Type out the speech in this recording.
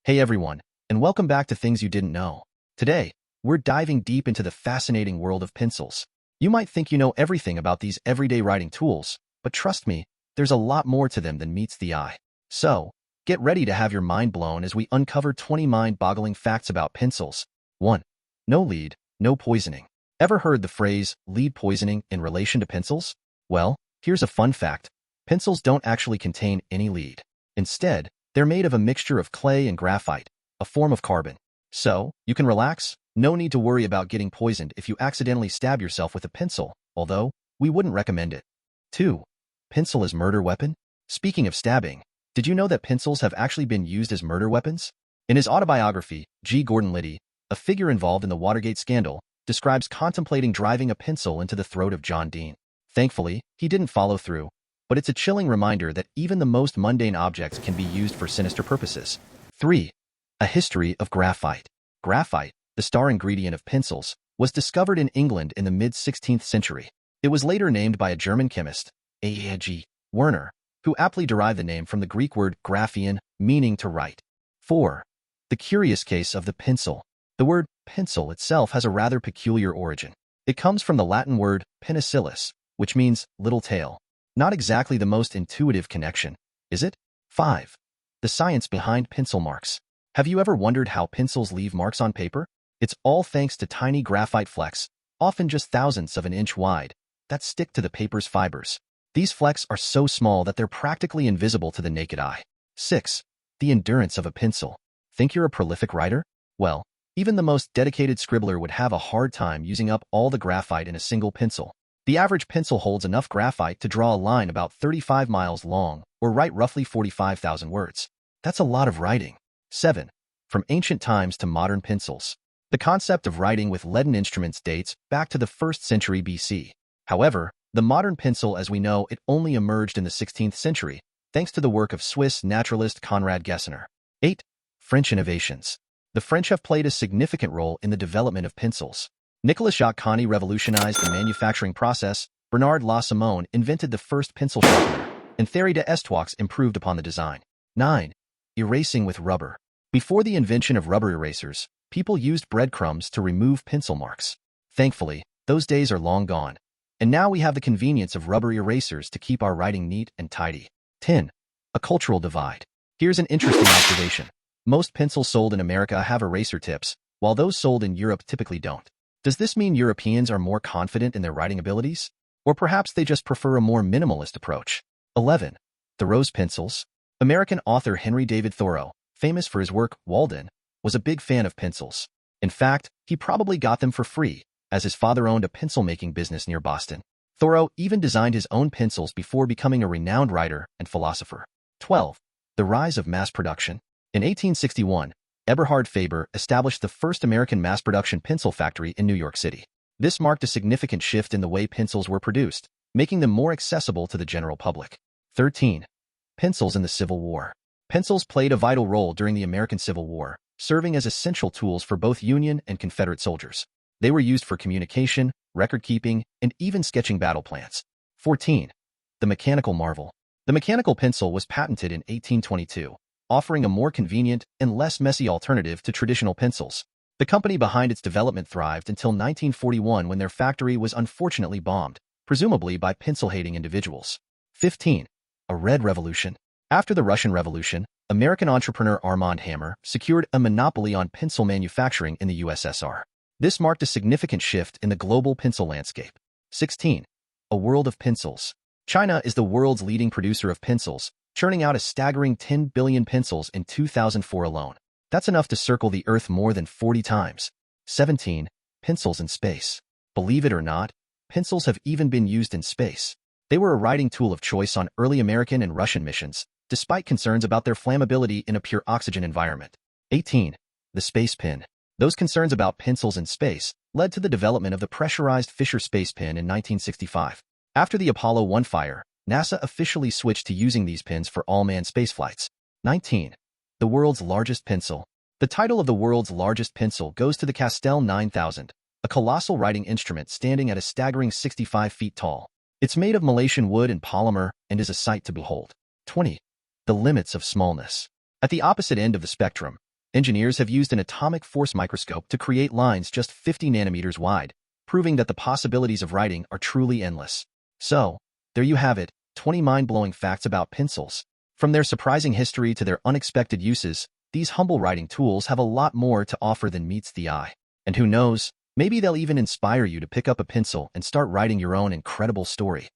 Hey everyone, and welcome back to Things You Didn't Know. Today, we're diving deep into the fascinating world of pencils. You might think you know everything about these everyday writing tools, but trust me, there's a lot more to them than meets the eye. So, get ready to have your mind blown as we uncover 20 mind-boggling facts about pencils. 1. No lead, no poisoning. Ever heard the phrase, lead poisoning, in relation to pencils? Well, here's a fun fact. Pencils don't actually contain any lead. Instead, they're made of a mixture of clay and graphite, a form of carbon. So, you can relax, no need to worry about getting poisoned if you accidentally stab yourself with a pencil, although we wouldn't recommend it. 2. Pencil as murder weapon? Speaking of stabbing, did you know that pencils have actually been used as murder weapons? In his autobiography, G. Gordon Liddy, a figure involved in the Watergate scandal, describes contemplating driving a pencil into the throat of John Dean. Thankfully, he didn't follow through, but it's a chilling reminder that even the most mundane objects can be used for sinister purposes. 3. A history of graphite. Graphite, the star ingredient of pencils, was discovered in England in the mid-16th century. It was later named by a German chemist, A.G. Werner, who aptly derived the name from the Greek word graphein, meaning to write. 4. The curious case of the pencil. The word pencil itself has a rather peculiar origin. It comes from the Latin word penicillus, which means little tail. Not exactly the most intuitive connection, is it? 5. The science behind pencil marks. Have you ever wondered how pencils leave marks on paper? It's all thanks to tiny graphite flecks, often just thousandths of an inch wide, that stick to the paper's fibers. These flecks are so small that they're practically invisible to the naked eye. 6. The endurance of a pencil. Think you're a prolific writer? Well, even the most dedicated scribbler would have a hard time using up all the graphite in a single pencil. The average pencil holds enough graphite to draw a line about 35 miles long or write roughly 45,000 words. That's a lot of writing. 7. From ancient times to modern pencils. The concept of writing with leaden instruments dates back to the 1st century BC. However, the modern pencil as we know it only emerged in the 16th century, thanks to the work of Swiss naturalist Conrad Gessner. 8. French innovations. The French have played a significant role in the development of pencils. Nicolas Jacques-Conny revolutionized the manufacturing process, Bernard Law-Simone invented the first pencil sharpener, and Thierry d'Estoix improved upon the design. 9. Erasing with rubber. Before the invention of rubber erasers, people used breadcrumbs to remove pencil marks. Thankfully, those days are long gone, and now we have the convenience of rubber erasers to keep our writing neat and tidy. 10. A cultural divide. Here's an interesting observation. Most pencils sold in America have eraser tips, while those sold in Europe typically don't. Does this mean Europeans are more confident in their writing abilities? Or perhaps they just prefer a more minimalist approach? 11. Thoreau's pencils. American author Henry David Thoreau, famous for his work Walden, was a big fan of pencils. In fact, he probably got them for free, as his father owned a pencil-making business near Boston. Thoreau even designed his own pencils before becoming a renowned writer and philosopher. 12. The rise of mass production. In 1861, Eberhard Faber established the first American mass-production pencil factory in New York City. This marked a significant shift in the way pencils were produced, making them more accessible to the general public. 13. Pencils in the Civil War. Pencils played a vital role during the American Civil War, serving as essential tools for both Union and Confederate soldiers. They were used for communication, record-keeping, and even sketching battle plans. 14. The mechanical marvel. The mechanical pencil was patented in 1822. Offering a more convenient and less messy alternative to traditional pencils. The company behind its development thrived until 1941 when their factory was unfortunately bombed, presumably by pencil-hating individuals. 15. A red revolution. After the Russian Revolution, American entrepreneur Armand Hammer secured a monopoly on pencil manufacturing in the USSR. This marked a significant shift in the global pencil landscape. 16. A world of pencils. China is the world's leading producer of pencils, churning out a staggering 10 billion pencils in 2004 alone. That's enough to circle the Earth more than 40 times. 17. Pencils in space. Believe it or not, pencils have even been used in space. They were a writing tool of choice on early American and Russian missions, despite concerns about their flammability in a pure oxygen environment. 18. The space pen. Those concerns about pencils in space led to the development of the pressurized Fisher space pen in 1965. After the Apollo 1 fire, NASA officially switched to using these pens for all-manned spaceflights. 19. The world's largest pencil. The title of the world's largest pencil goes to the Castell 9000, a colossal writing instrument standing at a staggering 65 feet tall. It's made of Malaysian wood and polymer and is a sight to behold. 20. The limits of smallness. At the opposite end of the spectrum, Engineers have used an atomic force microscope to create lines just 50 nanometers wide, proving that the possibilities of writing are truly endless. So, there you have it, 20 mind-blowing facts about pencils. From their surprising history to their unexpected uses, these humble writing tools have a lot more to offer than meets the eye. And who knows, maybe they'll even inspire you to pick up a pencil and start writing your own incredible story.